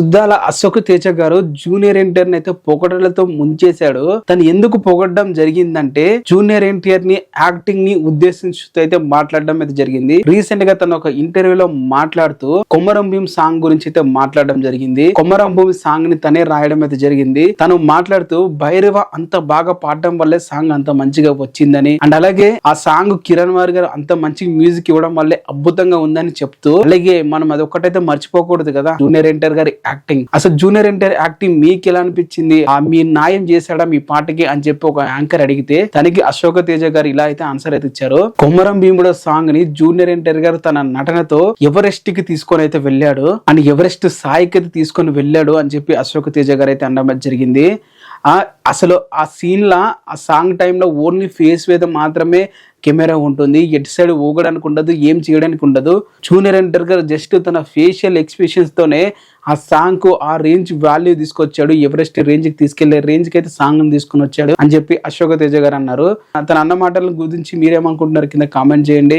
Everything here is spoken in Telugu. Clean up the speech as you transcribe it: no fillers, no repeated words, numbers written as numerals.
సుద్దాల అశోక్ తేజ గారు జూనియర్ ఎన్టీఆర్ ని అయితే పొగడలతో ముంచేశాడు. తను ఎందుకు పొగడడం జరిగిందంటే జూనియర్ ఎన్టీఆర్ ని యాక్టింగ్ ని ఉద్దేశించుతూ అయితే మాట్లాడడం అయితే జరిగింది. రీసెంట్ గా తను ఒక ఇంటర్వ్యూలో మాట్లాడుతూ కొమరం భీం సాంగ్ గురించి అయితే మాట్లాడడం జరిగింది. కొమరం భీం సాంగ్ ని తనే రాయడం అయితే జరిగింది. తను మాట్లాడుతూ భైరవ అంత బాగా పాడడం వల్లే సాంగ్ అంత మంచిగా వచ్చిందని అండ్ అలాగే ఆ సాంగ్ కిరణ్ వారి గారు అంత మంచి మ్యూజిక్ ఇవ్వడం వల్లే అద్భుతంగా ఉందని చెప్తూ అలాగే మనం అది ఒక్కటైతే మర్చిపోకూడదు కదా జూనియర్ ఎన్టీఆర్ గారి యాక్టింగ్. అసలు జూనియర్ ఎన్టీఆర్ యాక్టింగ్ మీకు ఎలా అనిపించింది, మీ న్యాయం చేశాడా మీ పాటకి అని చెప్పి ఒక యాంకర్ అడిగితే తనకి అశోక్ తేజ గారు ఇలా అయితే ఆన్సర్ అయితే ఇచ్చారు. కొమరం భీముడు సాంగ్ ని జూనియర్ ఎన్టీఆర్ గారు తన నటనతో ఎవరెస్ట్ కి తీసుకొని అయితే వెళ్ళాడు అండ్ ఎవరెస్ట్ స్థాయికి అయితే తీసుకొని వెళ్ళాడు అని చెప్పి అశోక్ తేజ గారు అయితే అనడం జరిగింది. అసలు ఆ సీన్ లా ఆ సాంగ్ టైంలో ఓన్లీ ఫేస్ మీద మాత్రమే కెమెరా ఉంటుంది, ఎటు సైడ్ ఊగడానికి ఉండదు, ఏం చేయడానికి ఉండదు. జూనియర్ ఎన్టీఆర్ గారు జస్ట్ తన ఫేషియల్ ఎక్స్ప్రెషన్స్ తోనే ఆ సాంగ్ కు ఆ రేంజ్ వాల్యూ తీసుకొచ్చాడు, ఎవరెస్ట్ రేంజ్ కి తీసుకెళ్లే రేంజ్ కి అయితే సాంగ్ తీసుకుని వచ్చాడు అని చెప్పి అశోక్ తేజ గారు అన్నారు. తన అన్న మాటల గురించి మీరేమనుకుంటున్నారు కింద కామెంట్ చేయండి.